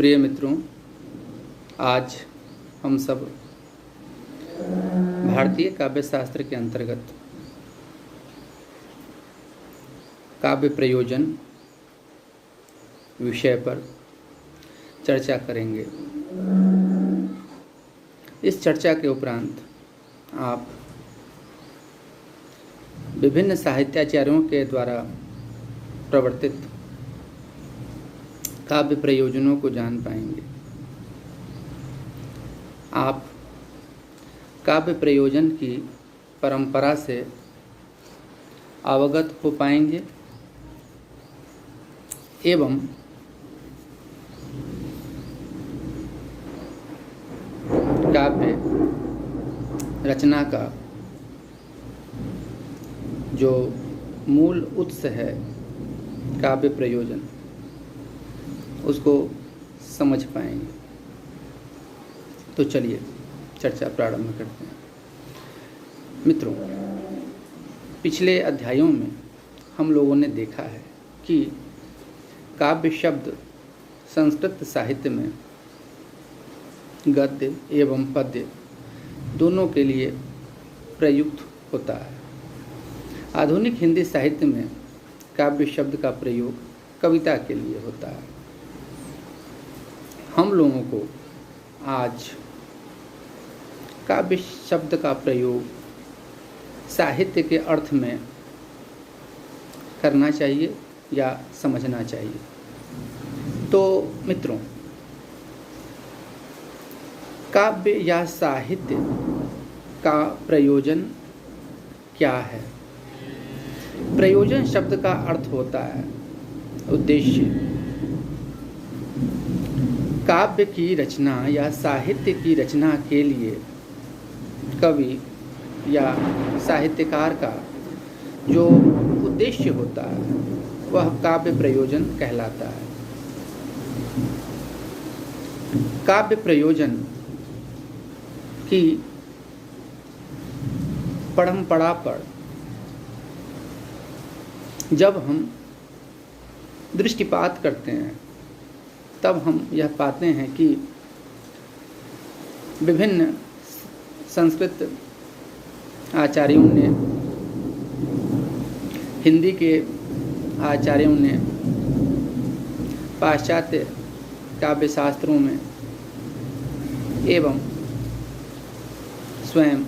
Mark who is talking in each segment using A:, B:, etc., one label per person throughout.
A: प्रिय मित्रों, आज हम सब भारतीय काव्य शास्त्र के अंतर्गत काव्य प्रयोजन विषय पर चर्चा करेंगे। इस चर्चा के उपरांत आप विभिन्न साहित्याचार्यों के द्वारा प्रवर्तित काव्य प्रयोजनों को जान पाएंगे। आप काव्य प्रयोजन की परंपरा से अवगत हो पाएंगे एवं काव्य रचना का जो मूल उत्स है काव्य प्रयोजन, उसको समझ पाएंगे। तो चलिए चर्चा प्रारंभ करते हैं। मित्रों, पिछले अध्यायों में हम लोगों ने देखा है कि काव्य शब्द संस्कृत साहित्य में गद्य एवं पद्य दोनों के लिए प्रयुक्त होता है। आधुनिक हिंदी साहित्य में काव्य शब्द का प्रयोग कविता के लिए होता है। हम लोगों को आज काव्य शब्द का प्रयोग साहित्य के अर्थ में करना चाहिए या समझना चाहिए। तो मित्रों, काव्य या साहित्य का प्रयोजन क्या है? प्रयोजन शब्द का अर्थ होता है उद्देश्य। काव्य की रचना या साहित्य की रचना के लिए कवि या साहित्यकार का जो उद्देश्य होता है वह काव्य प्रयोजन कहलाता है। काव्य प्रयोजन की परंपरा पर जब हम दृष्टिपात करते हैं तब हम यह पाते हैं कि विभिन्न संस्कृत आचार्यों ने, हिंदी के आचार्यों ने पाश्चात्य काव्य शास्त्रों में एवं स्वयं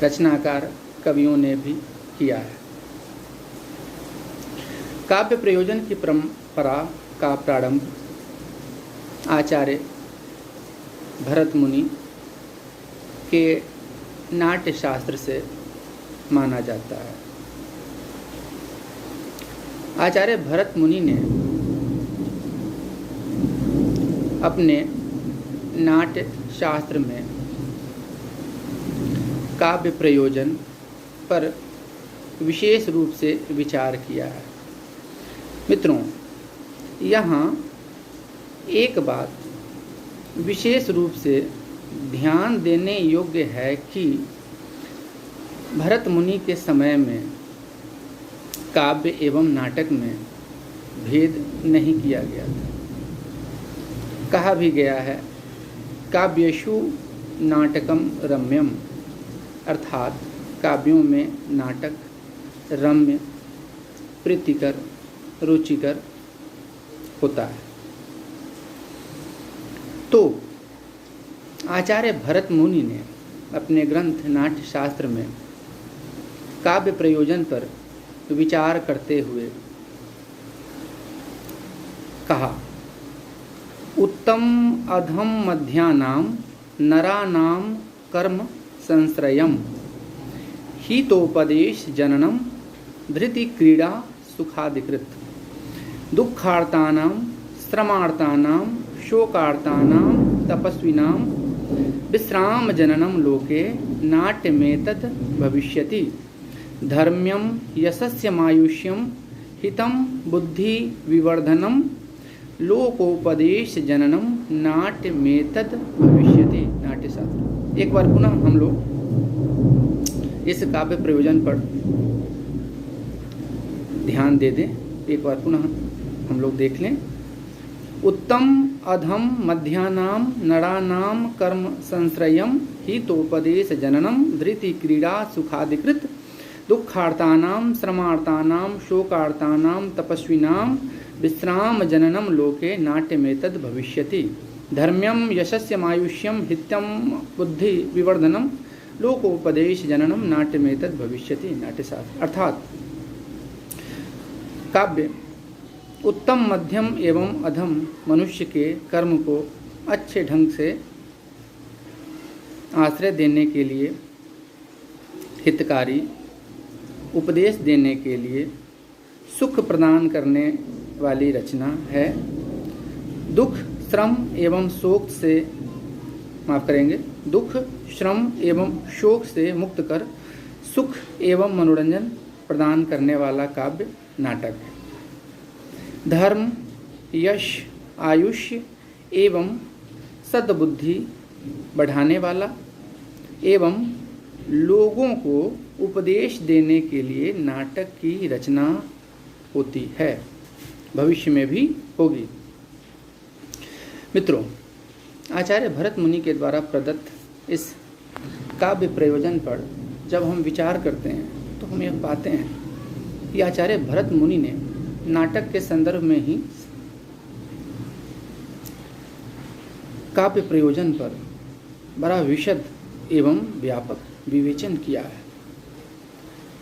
A: रचनाकार कवियों ने भी किया है। काव्य प्रयोजन की परंपरा का प्रारंभ आचार्य भरत मुनि के नाट्य शास्त्र से माना जाता है। आचार्य भरत मुनि ने अपने नाट्य शास्त्र में काव्य प्रयोजन पर विशेष रूप से विचार किया है। मित्रों, यहाँ एक बात विशेष रूप से ध्यान देने योग्य है कि भरत मुनि के समय में काव्य एवं नाटक में भेद नहीं किया गया था। कहा भी गया है, काव्येषु नाटकम रम्यम, अर्थात काव्यों में नाटक रम्य, प्रीतिकर, रुचिकर होता है। तो आचार्य भरत मुनि ने अपने ग्रंथ नाट्य शास्त्र में काव्य प्रयोजन पर विचार करते हुए कहा, उत्तम अधम मध्यानाम नरानाम कर्म संश्रयम हितोपदेश जननम धृति क्रीड़ा सुखादिकृत दुःखार्तानां श्रमार्तानां शोकार्तानां तपस्विनां विश्राम जननम लोके नाट्यमेतत् भविष्यति धर्म्यं यशस्यमायुष्यं हितं बुद्धि विवर्धनम लोकोपदेश जननम नाट्यमेतत् भविष्यति। नाट्य शास्त्र। एक बार पुनः हम लोग इस काव्य प्रयोजन पर ध्यान दे दें। एक बार पुनः हम लोग देख लें उत्तम अधम मध्यानाम नरानाम कर्म संश्रयम हितोपदेश जननम धृति क्रीड़ा सुखाधिकृत दुखार्तानाम श्रमार्तानाम शोकार्तानाम तपस्विनाम विश्राम जननम लोके नाट्यमेतद भविष्यति। धर्म्यम यशस्यमायुष्यम हित्यम बुद्धि विवर्धनम लोकोपदेश जननम नाट्यमेतद भविष्यति। नाट्यशास्त्र अर्थात काव्य उत्तम मध्यम एवं अधम मनुष्य के कर्म को अच्छे ढंग से आश्रय देने के लिए, हितकारी उपदेश देने के लिए, सुख प्रदान करने वाली रचना है। दुख श्रम एवं शोक से दुख श्रम एवं शोक से मुक्त कर सुख एवं मनोरंजन प्रदान करने वाला काव्य नाटक है। धर्म यश आयुष्य एवं सद्बुद्धि बढ़ाने वाला एवं लोगों को उपदेश देने के लिए नाटक की रचना होती है, भविष्य में भी होगी। मित्रों, आचार्य भरत मुनि के द्वारा प्रदत्त इस काव्य प्रयोजन पर जब हम विचार करते हैं तो हम यह पाते हैं कि आचार्य भरत मुनि ने नाटक के संदर्भ में ही काव्य प्रयोजन पर बड़ा विशद एवं व्यापक विवेचन किया है।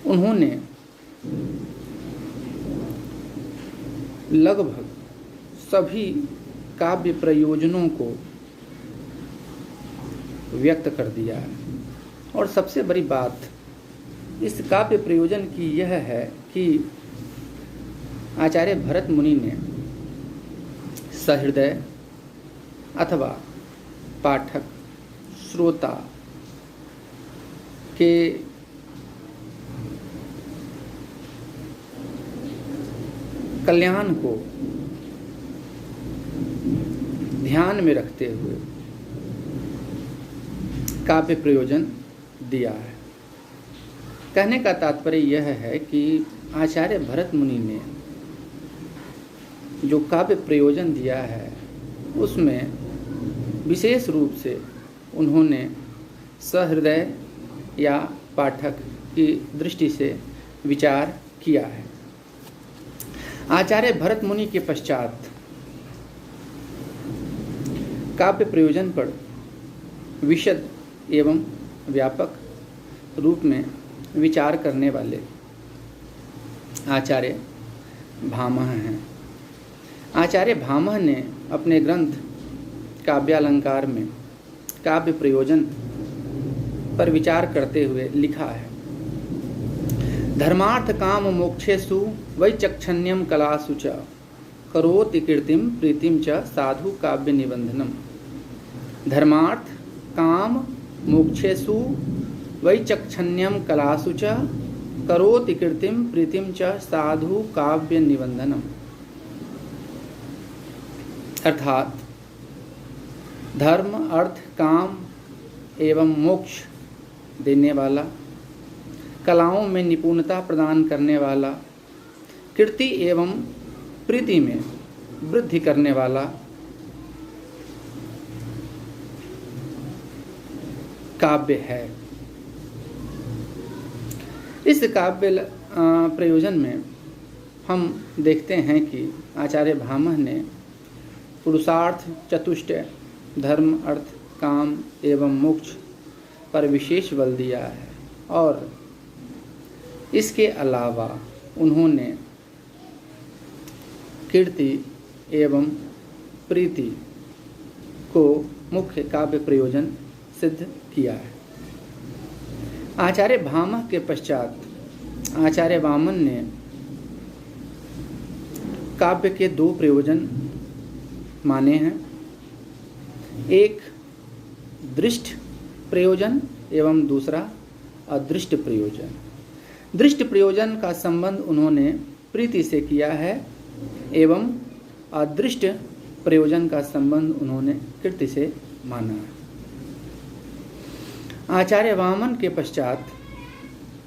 A: उन्होंने लगभग सभी काव्य प्रयोजनों को व्यक्त कर दिया है। और सबसे बड़ी बात इस काव्य प्रयोजन की यह है कि आचार्य भरत मुनि ने सहृदय अथवा पाठक श्रोता के कल्याण को ध्यान में रखते हुए काव्य प्रयोजन दिया है। कहने का तात्पर्य यह है कि आचार्य भरत मुनि ने जो काव्य प्रयोजन दिया है उसमें विशेष रूप से उन्होंने सहृदय या पाठक की दृष्टि से विचार किया है। आचार्य भरत मुनि के पश्चात काव्य प्रयोजन पर विशद एवं व्यापक रूप में विचार करने वाले आचार्य भामह हैं। आचार्य भामह ने अपने ग्रंथ काव्यालंकार में काव्य प्रयोजन पर विचार करते हुए लिखा है, धर्मार्थ काम मोक्षेषु वैचक्षण्यम कलासु च करोति कीर्तिम प्रीतिम च साधु काव्य निबंधनम। धर्मार्थ काम मोक्षेषु वैचक्षण्यम कलासु च करोति कीर्तिम प्रीतिम च साधु काव्य निबंधनम। अर्थात धर्म अर्थ काम एवं मोक्ष देने वाला, कलाओं में निपुणता प्रदान करने वाला, कीर्ति एवं प्रीति में वृद्धि करने वाला काव्य है। इस काव्य प्रयोजन में हम देखते हैं कि आचार्य भामह ने पुरुषार्थ चतुष्टय धर्म अर्थ काम एवं मोक्ष पर विशेष बल दिया है और इसके अलावा उन्होंने कीर्ति एवं प्रीति को मुख्य काव्य प्रयोजन सिद्ध किया है। आचार्य भामह के पश्चात आचार्य वामन ने काव्य के दो प्रयोजन माने हैं, एक दृष्ट प्रयोजन एवं दूसरा अदृष्ट प्रयोजन। दृष्ट प्रयोजन का संबंध उन्होंने प्रीति से किया है एवं अदृष्ट प्रयोजन का संबंध उन्होंने कीर्ति से माना है। आचार्य वामन के पश्चात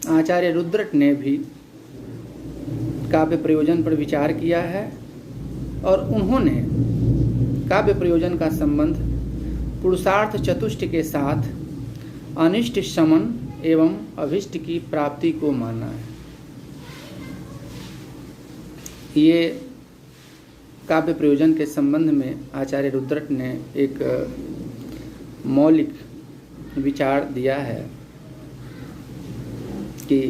A: आचार्य रुद्रट ने भी काव्य प्रयोजन पर विचार किया है और उन्होंने काव्य प्रयोजन का संबंध पुरुषार्थ चतुष्ट के साथ अनिष्ट शमन एवं अभिष्ट की प्राप्ति को मानना है। ये काव्य प्रयोजन के संबंध में आचार्य रुद्रट ने एक मौलिक विचार दिया है कि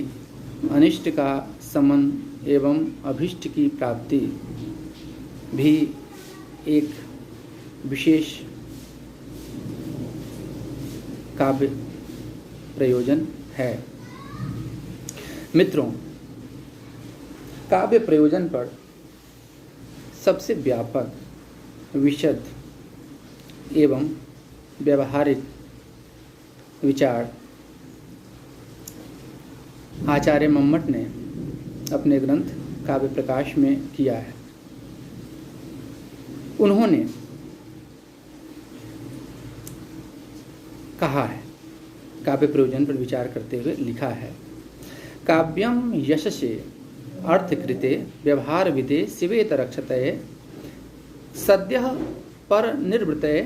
A: अनिष्ट का समन एवं अभिष्ट की प्राप्ति भी एक विशेष काव्य प्रयोजन है। मित्रों, काव्य प्रयोजन पर सबसे व्यापक, विशद एवं व्यवहारिक विचार आचार्य मम्मट ने अपने ग्रंथ काव्य प्रकाश में किया है। उन्होंने कहा है, काव्य प्रयोजन पर विचार करते हुए लिखा है, काव्यम यशसे अर्थकृते व्यवहार विदे शिवेत रक्षते सद्यः पर निर्वृते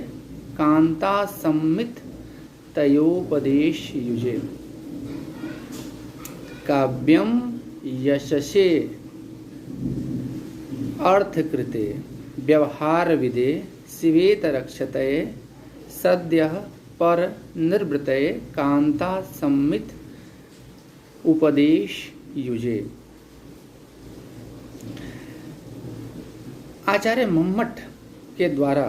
A: कांता सम्मित तयोपदेश युजे। काव्यम यशसे अर्थकृते व्यवहार विदे शिवेत रक्षते सद्यः पर निर्वृते कांता सम्मित उपदेश युजे। आचार्य मम्मट के द्वारा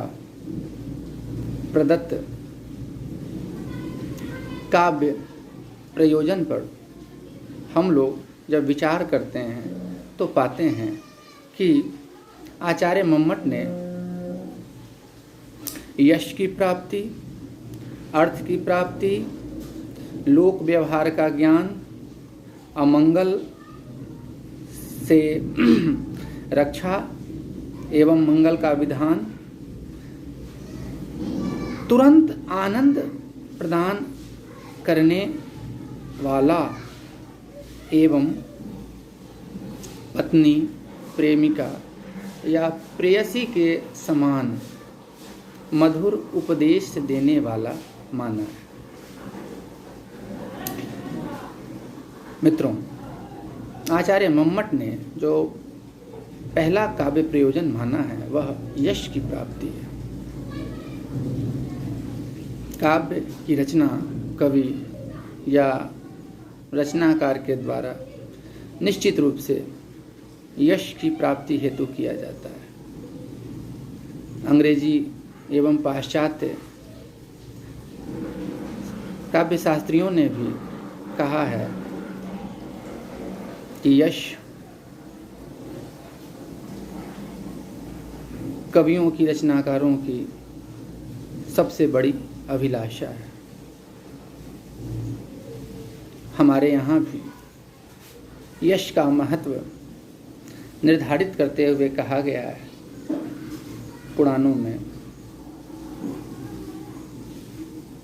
A: प्रदत्त काव्य प्रयोजन पर हम लोग जब विचार करते हैं तो पाते हैं कि आचार्य मम्मट ने यश की प्राप्ति, अर्थ की प्राप्ति, लोक व्यवहार का ज्ञान, अमंगल से रक्षा एवं मंगल का विधान, तुरंत आनंद प्रदान करने वाला एवं पत्नी, प्रेमिका या प्रेयसी के समान मधुर उपदेश देने वाला माना है। मित्रों, आचार्य मम्मट ने जो पहला काव्य प्रयोजन माना है वह यश की प्राप्ति है। काव्य की रचना कवि या रचनाकार के द्वारा निश्चित रूप से यश की प्राप्ति हेतु किया जाता है। अंग्रेजी एवं पाश्चात्य काव्य शास्त्रियों ने भी कहा है कि यश कवियों की, रचनाकारों की सबसे बड़ी अभिलाषा है। हमारे यहाँ भी यश का महत्व निर्धारित करते हुए कहा गया है पुराणों में,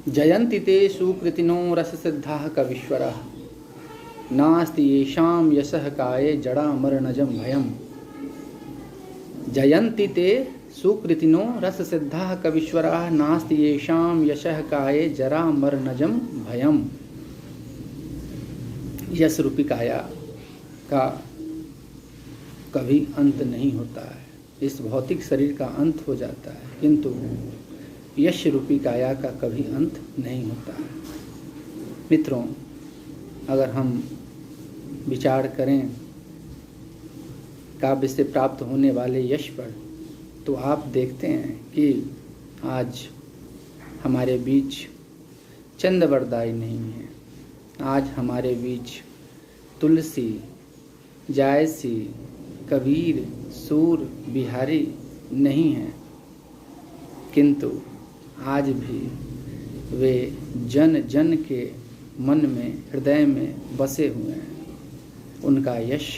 A: जयन्ति ते सुकृतिनो रससिद्धाः कवीश्वराः नास्ति येषां यशः काये जड़ामरणजं भयम्। जयन्ति ते सुकृतिनो रससिद्धाः कवीश्वराः नास्ति येषां यशः काये जरामरणजं भयम्। यश रूपी काया का कभी अंत नहीं होता है। इस भौतिक शरीर का अंत हो जाता है, किंतु यश रूपी काया का कभी अंत नहीं होता है। मित्रों, अगर हम विचार करें काव्य से प्राप्त होने वाले यश पर, तो आप देखते हैं कि आज हमारे बीच चंदवरदाई नहीं है। आज हमारे बीच तुलसी, जायसी, कबीर, सूर, बिहारी नहीं हैं, किंतु आज भी वे जन जन के मन में, हृदय में बसे हुए हैं। उनका यश,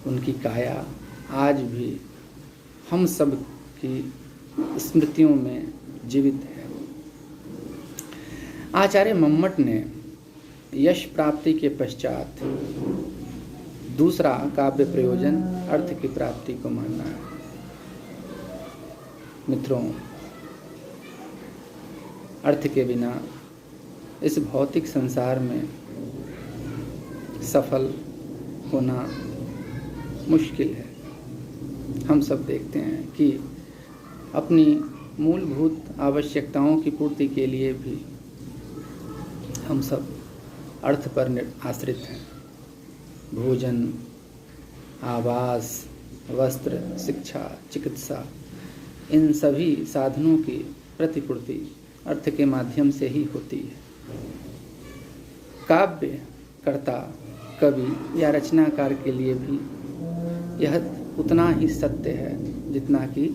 A: उनकी काया आज भी हम सब की स्मृतियों में जीवित है। आचार्य मम्मट ने यश प्राप्ति के पश्चात दूसरा काव्य प्रयोजन अर्थ की प्राप्ति को माना है। मित्रों, अर्थ के बिना इस भौतिक संसार में सफल होना मुश्किल है। हम सब देखते हैं कि अपनी मूलभूत आवश्यकताओं की पूर्ति के लिए भी हम सब अर्थ पर आश्रित हैं। भोजन, आवास, वस्त्र, शिक्षा, चिकित्सा, इन सभी साधनों की प्रतिपूर्ति अर्थ के माध्यम से ही होती है। काव्य कर्ता, कवि या रचनाकार के लिए भी यह उतना ही सत्य है जितना कि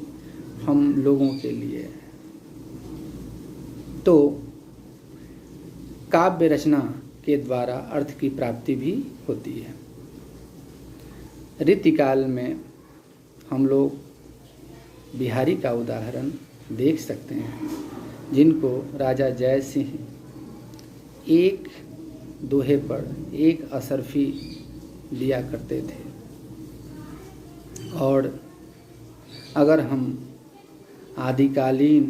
A: हम लोगों के लिए है। तो काव्य रचना के द्वारा अर्थ की प्राप्ति भी होती है। रीतिकाल में हम लोग बिहारी का उदाहरण देख सकते हैं, जिनको राजा जय सिंह एक दोहे पर एक असरफी दिया करते थे। और अगर हम आदिकालीन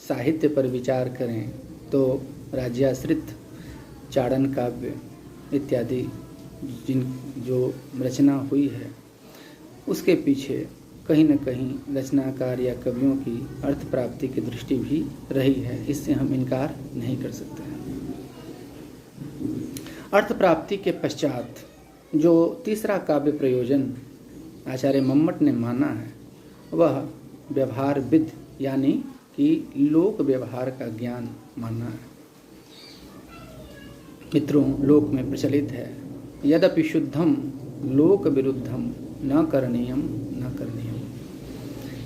A: साहित्य पर विचार करें तो राज्याश्रित, चारण काव्य इत्यादि जो रचना हुई है, उसके पीछे कहीं न कहीं रचनाकार या कवियों की अर्थ प्राप्ति की दृष्टि भी रही है। इससे हम इनकार नहीं कर सकते हैं। अर्थ प्राप्ति के पश्चात जो तीसरा काव्य प्रयोजन आचार्य मम्मट ने माना है, वह व्यवहार विद यानी कि लोक व्यवहार का ज्ञान मानना है। मित्रों, लोक में प्रचलित है, यद्यपि शुद्धम लोक विरुद्धम न करणीयम न करणीयम।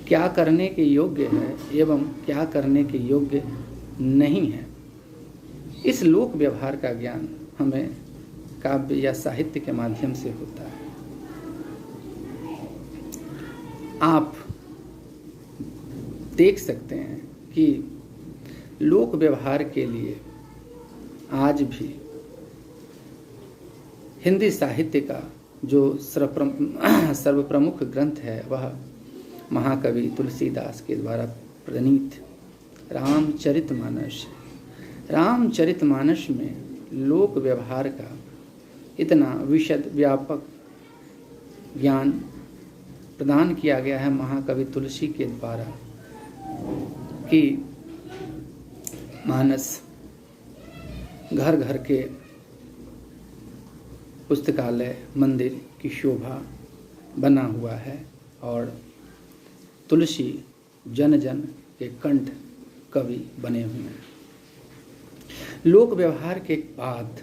A: क्या करने के योग्य है एवं क्या करने के योग्य नहीं है, इस लोक व्यवहार का ज्ञान हमें काव्य या साहित्य के माध्यम से होता है। आप देख सकते हैं कि लोक व्यवहार के लिए आज भी हिंदी साहित्य का जो सर्वप्रमुख ग्रंथ है, वह महाकवि तुलसीदास के द्वारा प्रणीत रामचरितमानस है। रामचरितमानस में लोक व्यवहार का इतना विशद व्यापक ज्ञान प्रदान किया गया है महाकवि तुलसी के द्वारा कि मानस घर घर के पुस्तकालय मंदिर की शोभा बना हुआ है और तुलसी जन जन के कंठ कवि बने हुए हैं। लोक व्यवहार के बाद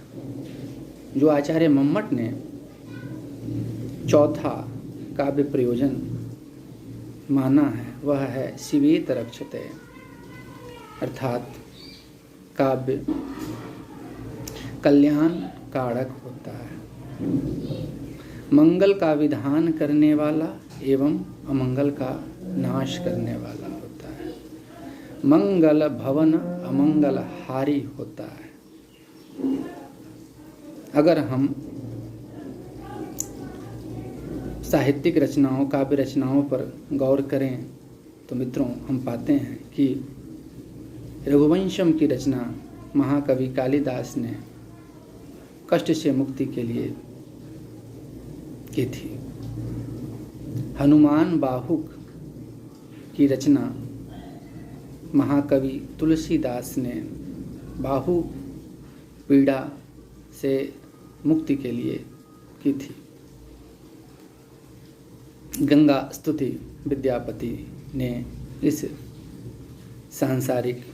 A: जो आचार्य मम्मट ने चौथा काव्य प्रयोजन माना है, वह है शिवेत रक्षते, अर्थात काव्य कल्याण कारक होता है, मंगल का विधान करने वाला एवं अमंगल का नाश करने वाला होता है, मंगल भवन अमंगल हारी होता है। अगर हम साहित्यिक रचनाओं, काव्य रचनाओं पर गौर करें तो मित्रों, हम पाते हैं कि रघुवंशम की रचना महाकवि कालिदास ने कष्ट से मुक्ति के लिए की थी। हनुमान बाहुक की रचना महाकवि तुलसीदास ने बाहु पीड़ा से मुक्ति के लिए की थी। गंगा स्तुति विद्यापति ने इस सांसारिक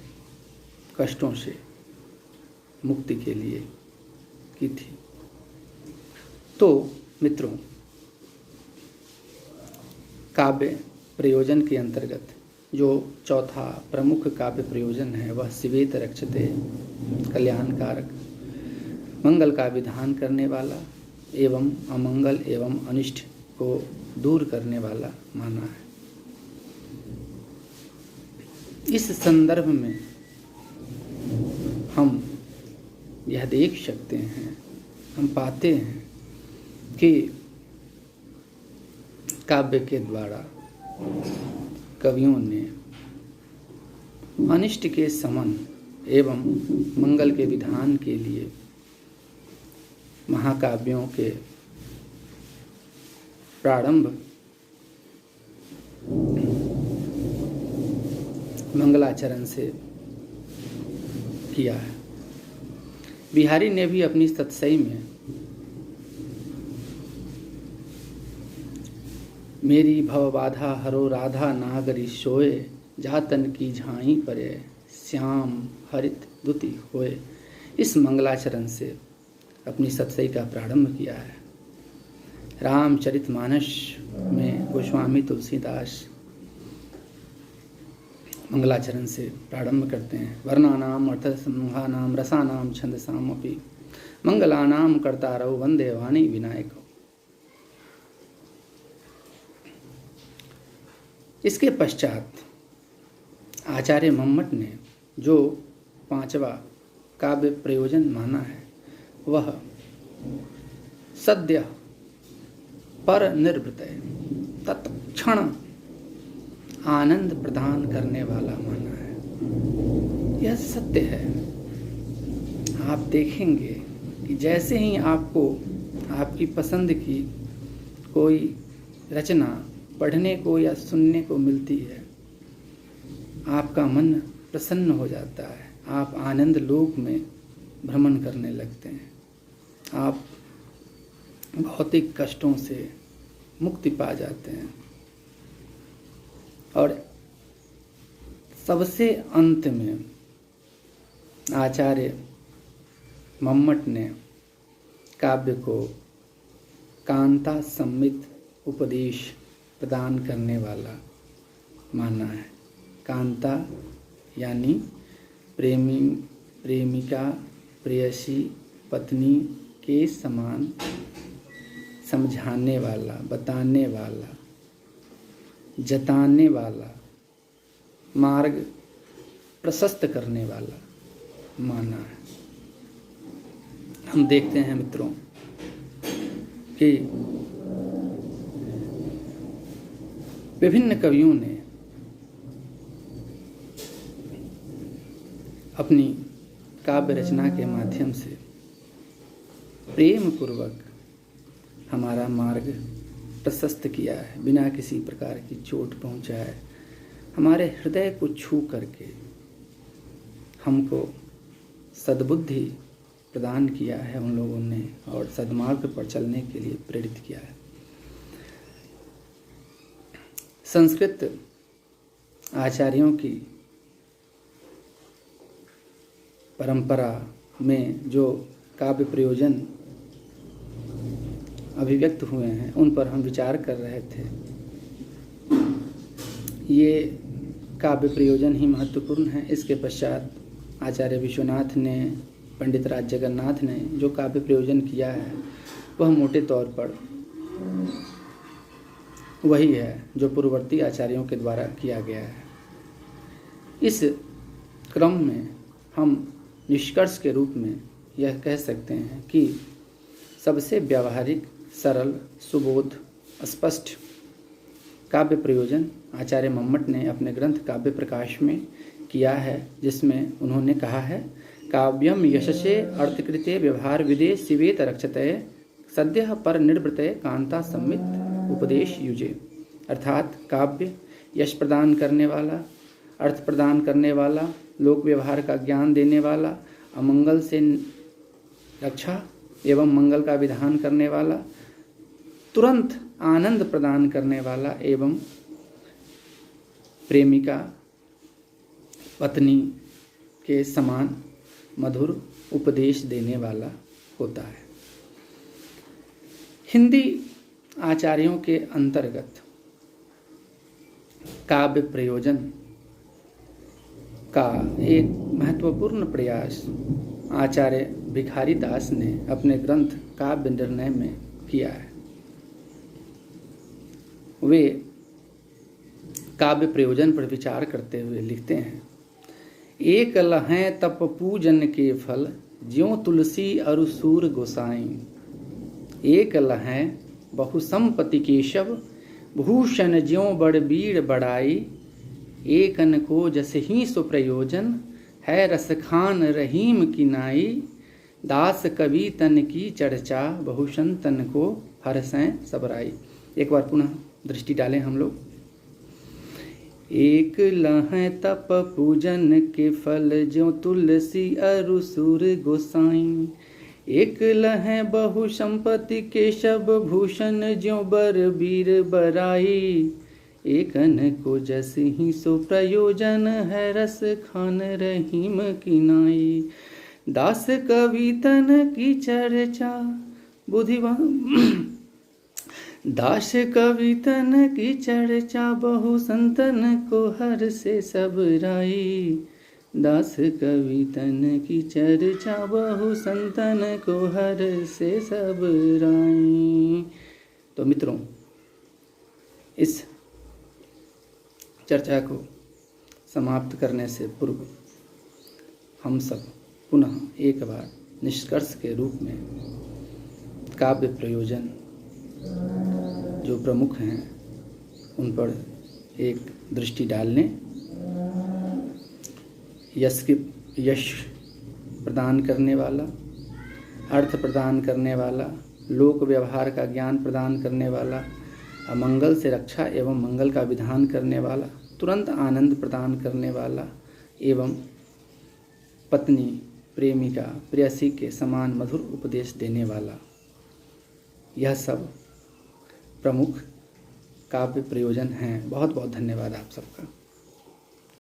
A: कष्टों से मुक्ति के लिए की थी। तो मित्रों, काव्य प्रयोजन के अंतर्गत जो चौथा प्रमुख काव्य प्रयोजन है, वह शिवेत रक्षते, कल्याणकारक, मंगल का विधान करने वाला एवं अमंगल एवं अनिष्ट को दूर करने वाला माना है। इस संदर्भ में हम यह देख सकते हैं, हम पाते हैं कि काव्य के द्वारा कवियों ने अनिष्ट के समन एवं मंगल के विधान के लिए महाकाव्यों के प्रारंभ मंगलाचरण से किया है। बिहारी ने भी अपनी सतसई में मेरी भवबाधा हरो राधा नागरी सोए, जातन की झाई परे श्याम हरित दुति होए, इस मंगलाचरण से अपनी सतसई का प्रारंभ किया है। रामचरितमानस में गोस्वामी तुलसीदास मंगलाचरण से प्रारंभ करते हैं। वर्णानाम अर्थसमूहानाम रसानाम छंदसाम अपि मंगलानाम कर्तारौ वंदे वाणी विनायको। इसके पश्चात आचार्य मम्मट ने जो पांचवा काव्य प्रयोजन माना है वह सद्य पर निर्वृतय तत्क्षण आनंद प्रदान करने वाला माना है। यह सत्य है। आप देखेंगे कि जैसे ही आपको आपकी पसंद की कोई रचना पढ़ने को या सुनने को मिलती है, आपका मन प्रसन्न हो जाता है, आप आनंद लोक में भ्रमण करने लगते हैं, आप भौतिक कष्टों से मुक्ति पा जाते हैं। और सबसे अंत में आचार्य मम्मट ने काव्य को कांता सम्मित उपदेश प्रदान करने वाला माना है। कांता यानी प्रेमी, प्रेमिका, प्रेयसी, पत्नी के समान समझाने वाला, बताने वाला, जताने वाला, मार्ग प्रशस्त करने वाला माना है। हम देखते हैं मित्रों कि विभिन्न कवियों ने अपनी काव्य रचना के माध्यम से प्रेम पूर्वक हमारा मार्ग प्रशस्त किया है, बिना किसी प्रकार की चोट पहुंचाए, हमारे हृदय को छू करके हमको सद्बुद्धि प्रदान किया है उन लोगों ने, और सद्मार्ग पर चलने के लिए प्रेरित किया है। संस्कृत आचार्यों की परंपरा में जो काव्य प्रयोजन अभिव्यक्त हुए हैं उन पर हम विचार कर रहे थे। ये काव्य प्रयोजन ही महत्वपूर्ण है। इसके पश्चात आचार्य विश्वनाथ ने, पंडित राज जगन्नाथ ने जो काव्य प्रयोजन किया है वह मोटे तौर पर वही है जो पूर्ववर्ती आचार्यों के द्वारा किया गया है। इस क्रम में हम निष्कर्ष के रूप में यह कह सकते हैं कि सबसे व्यावहारिक, सरल, सुबोध, स्पष्ट काव्य प्रयोजन आचार्य मम्मट ने अपने ग्रंथ काव्य प्रकाश में किया है, जिसमें उन्होंने कहा है, काव्यम यशसे अर्थकृते व्यवहार विदे शिवेत रक्षते सद्यः पर निर्वृते कांता सम्मित उपदेश युजे। अर्थात काव्य यश प्रदान करने वाला, अर्थ प्रदान करने वाला, लोक व्यवहार का ज्ञान देने वाला, अमंगल से रक्षा एवं मंगल का विधान करने वाला, तुरंत आनंद प्रदान करने वाला एवं प्रेमिका, पत्नी के समान मधुर उपदेश देने वाला होता है। हिंदी आचार्यों के अंतर्गत काव्य प्रयोजन का एक महत्वपूर्ण प्रयास आचार्य भिखारी दास ने अपने ग्रंथ काव्य निर्णय में किया है। वे काव्य प्रयोजन पर विचार करते हुए लिखते हैं, एक लहें तप पूजन के फल ज्यों तुलसी अरु सूर गोसाई, एक लहें बहु संपत्ति केशव भूषण ज्यों बड़ बीड़ बड़ाई, एकन को जस ही सो प्रयोजन, है रस खान रहीम की नाई। दास कवि तन की चर्चा, बहुशन तन को हरसैं सबराई। एक बार पुनः दृष्टि डालें हम लोग। एक लहै तप पूजन के फल, ज्यों तुलसी अरु सूर गोसाई। एक लहै बहु संपत्ति के शब भूषण, ज्यों बर बीर बराई। एकन को जस ही सो प्रयोजन, है रस खान रहीम की नाई। दास कवि तन की चर्चा बुद्धिवान दास कवि तन की चर्चा, बहु संतन को हर से सब राई। दास कवि तन की चर्चा, बहु संतन को हर से सब राई। तो मित्रों, इस चर्चा को समाप्त करने से पूर्व हम सब पुनः एक बार निष्कर्ष के रूप में काव्य प्रयोजन जो प्रमुख हैं उन पर एक दृष्टि डाल लें। यश प्रदान करने वाला, अर्थ प्रदान करने वाला, लोक व्यवहार का ज्ञान प्रदान करने वाला, अमंगल से रक्षा एवं मंगल का विधान करने वाला, तुरंत आनंद प्रदान करने वाला एवं पत्नी, प्रेमिका, प्रेयसी के समान मधुर उपदेश देने वाला, यह सब प्रमुख काव्य प्रयोजन हैं। बहुत बहुत धन्यवाद आप सबका।